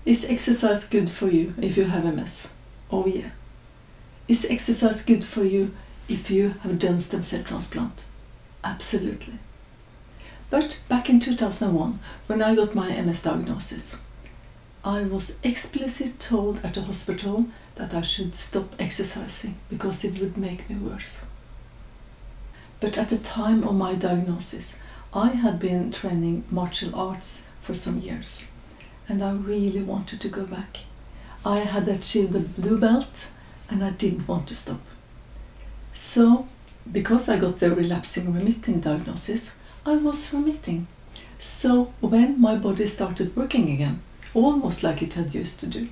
Is exercise good for you if you have MS? Oh yeah. Is exercise good for you if you have done stem cell transplant? Absolutely. But back in 2001, when I got my MS diagnosis, I was explicitly told at the hospital that I should stop exercising because it would make me worse. But at the time of my diagnosis, I had been training martial arts for some years, and I really wanted to go back. I had achieved a blue belt and I didn't want to stop. So, because I got the relapsing remitting diagnosis, I was remitting. So when my body started working again, almost like it had used to do,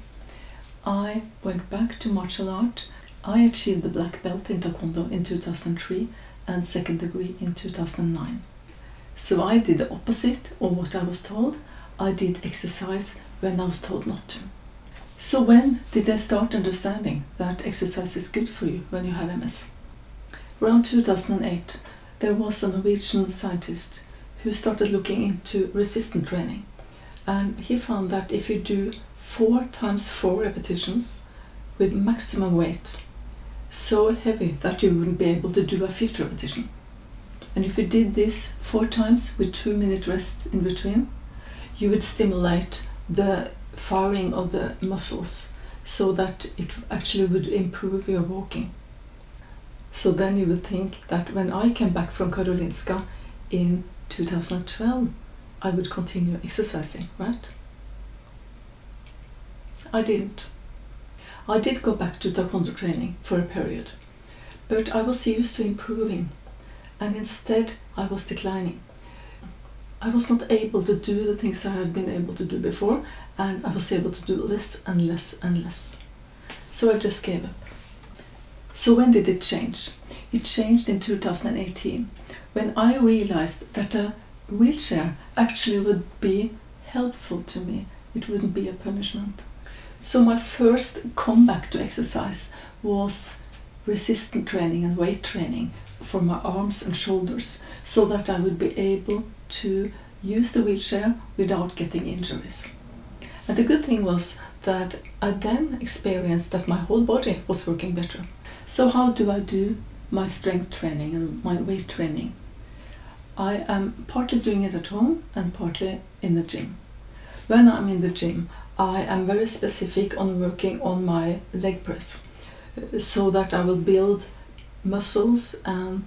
I went back to martial art. I achieved the black belt in Taekwondo in 2003 and second degree in 2009. So I did the opposite of what I was told. I did exercise when I was told not to. So when did I start understanding that exercise is good for you when you have MS? Around 2008, there was a Norwegian scientist who started looking into resistance training, and he found that if you do 4 times 4 repetitions with maximum weight, so heavy that you wouldn't be able to do a 5th repetition, and if you did this 4 times with 2-minute rest in between, you would stimulate the firing of the muscles so that it actually would improve your walking. So then you would think that when I came back from Karolinska in 2012, I would continue exercising, right? I didn't. I did go back to Taekwondo training for a period, but I was used to improving, and instead I was declining. I was not able to do the things I had been able to do before, and I was able to do less and less and less. So I just gave up. So when did it change? It changed in 2018, when I realized that a wheelchair actually would be helpful to me. It wouldn't be a punishment. So my first comeback to exercise was resistance training and weight training for my arms and shoulders, so that I would be able to use the wheelchair without getting injuries. And the good thing was that I then experienced that my whole body was working better. So how do I do my strength training and my weight training? I am partly doing it at home and partly in the gym. When I'm in the gym, I am very specific on working on my leg press, so that I will build muscles and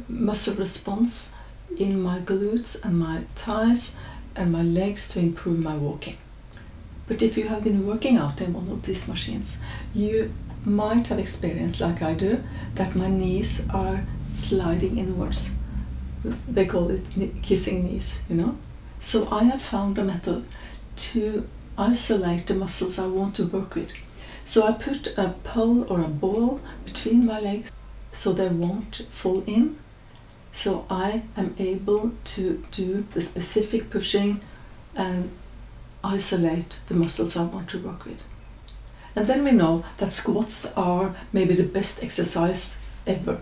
muscle response in my glutes and my thighs and my legs to improve my walking. But if you have been working out in one of these machines, you might have experienced, like I do, that my knees are sliding inwards. They call it kissing knees, you know. So I have found a method to isolate the muscles I want to work with. So I put a pole or a ball between my legs so they won't fall in. So I am able to do the specific pushing and isolate the muscles I want to work with. And then we know that squats are maybe the best exercise ever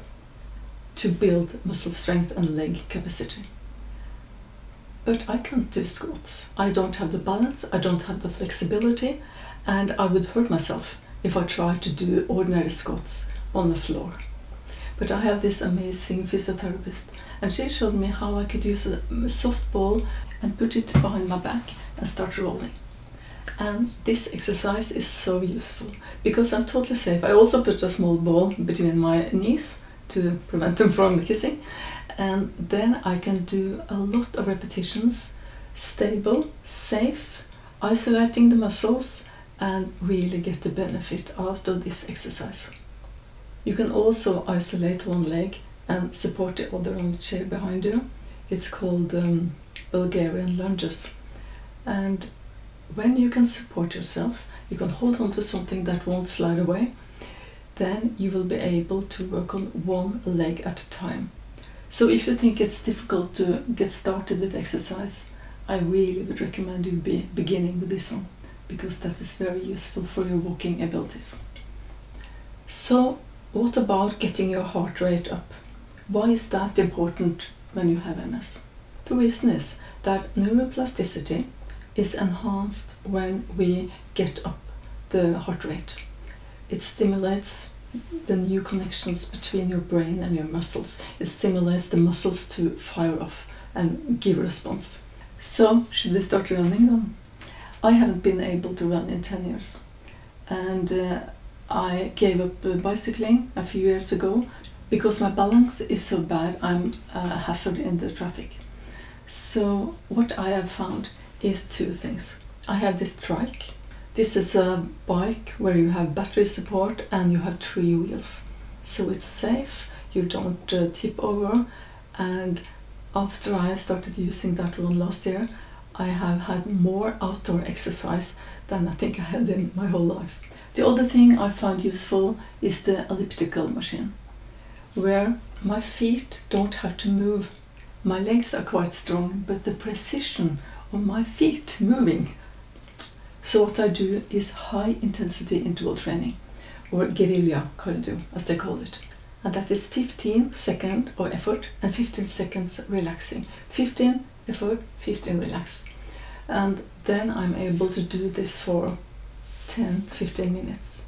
to build muscle strength and leg capacity. But I can't do squats. I don't have the balance, I don't have the flexibility, and I would hurt myself if I tried to do ordinary squats on the floor. But I have this amazing physiotherapist, and she showed me how I could use a soft ball and put it behind my back and start rolling. And this exercise is so useful because I'm totally safe. I also put a small ball between my knees to prevent them from kissing, and then I can do a lot of repetitions, stable, safe, isolating the muscles, and really get the benefit out of this exercise. You can also isolate one leg and support the other on the chair behind you. It's called Bulgarian lunges. And when you can support yourself, you can hold on to something that won't slide away, then you will be able to work on one leg at a time. So if you think it's difficult to get started with exercise, I really would recommend you be beginning with this one, because that is very useful for your walking abilities. So what about getting your heart rate up? Why is that important when you have MS? The reason is that neuroplasticity is enhanced when we get up the heart rate. It stimulates the new connections between your brain and your muscles. It stimulates the muscles to fire off and give a response. So, should we start running then? I haven't been able to run in 10 years. And I gave up bicycling a few years ago because my balance is so bad. I'm a hazard in the traffic. So what I have found is two things. I have this trike. This is a bike where you have battery support and you have 3 wheels. So it's safe, you don't tip over, and after I started using that one last year, I have had more outdoor exercise than I think I had in my whole life. The other thing I found useful is the elliptical machine, where my feet don't have to move. My legs are quite strong, but the precision of my feet moving. So what I do is high intensity interval training, or guerrilla cardio as they call it. And that is 15 seconds of effort and 15 seconds relaxing. 15 effort, 15 relax. And then I'm able to do this for 10-15 minutes.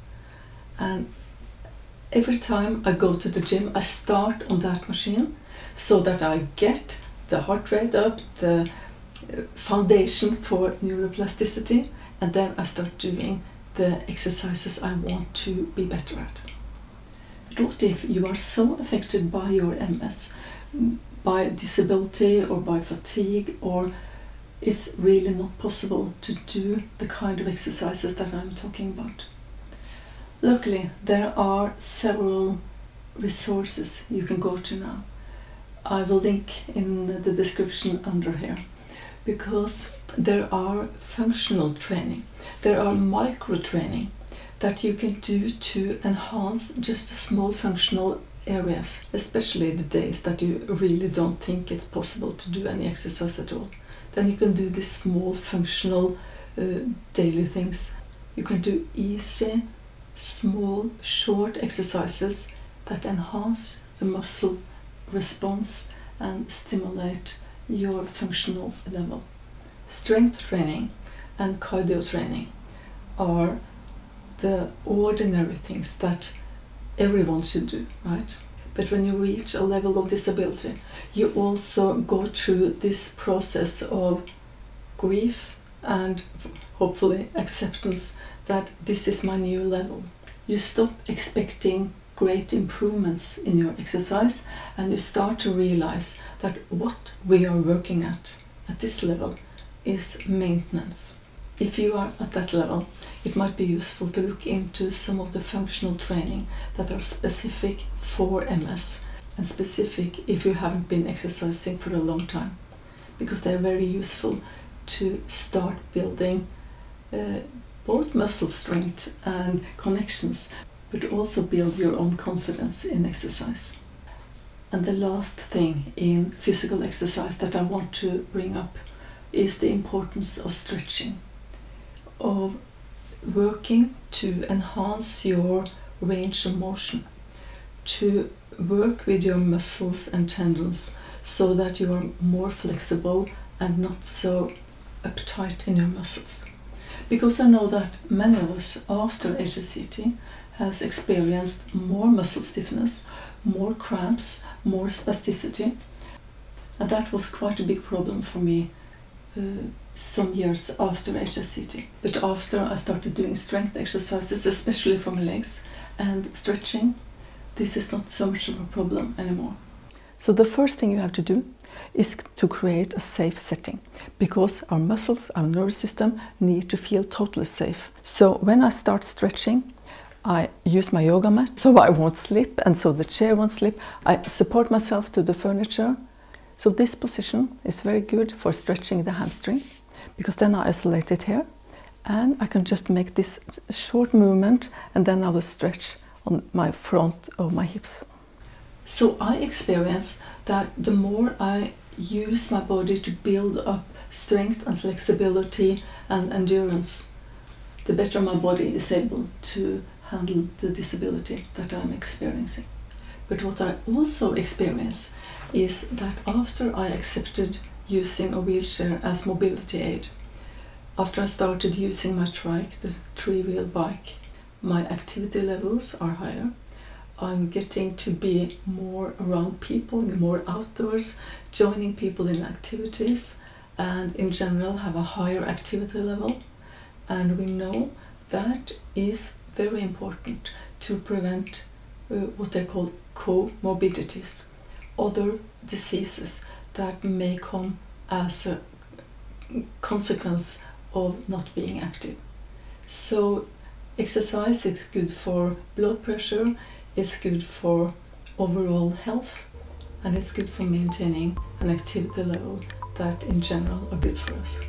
And every time I go to the gym, I start on that machine so that I get the heart rate up, the foundation for neuroplasticity, and then I start doing the exercises I want to be better at. But what if you are so affected by your MS, by disability or by fatigue, or it's really not possible to do the kind of exercises that I'm talking about? Luckily, there are several resources you can go to now. I will link in the description under here, because there are functional training, there are micro training that you can do to enhance just small functional areas, especially the days that you really don't think it's possible to do any exercise at all. Then you can do these small functional daily things. You can do easy, small, short exercises that enhance the muscle response and stimulate your functional level. Strength training and cardio training are the ordinary things that everyone should do, right? But when you reach a level of disability, you also go through this process of grief and hopefully acceptance that this is my new level. You stop expecting great improvements in your exercise, and you start to realize that what we are working at this level is maintenance. If you are at that level, it might be useful to look into some of the functional training that are specific for MS, and specific if you haven't been exercising for a long time, because they are very useful to start building both muscle strength and connections, but also build your own confidence in exercise. And the last thing in physical exercise that I want to bring up is the importance of stretching, of working to enhance your range of motion, to work with your muscles and tendons so that you are more flexible and not so uptight in your muscles. Because I know that many of us after HSCT has experienced more muscle stiffness, more cramps, more spasticity, and that was quite a big problem for me some years after HSCT. But after I started doing strength exercises, especially for my legs, and stretching, this is not so much of a problem anymore. So the first thing you have to do is to create a safe setting, because our muscles, our nervous system need to feel totally safe. So when I start stretching, I use my yoga mat so I won't slip and so the chair won't slip. I support myself to the furniture. So this position is very good for stretching the hamstring, because then I isolate it here and I can just make this short movement, and then I will stretch on my front of my hips. So I experience that the more I use my body to build up strength and flexibility and endurance, the better my body is able to handle the disability that I'm experiencing. But what I also experience is that after I accepted using a wheelchair as mobility aid, After I started using my trike, the three-wheel bike, my activity levels are higher. I'm getting to be more around people, more outdoors, joining people in activities, and in general have a higher activity level. And we know that is very important to prevent what they call co-morbidities, other diseases that may come as a consequence of not being active. So exercise is good for blood pressure, it's good for overall health, and it's good for maintaining an activity level that in general are good for us.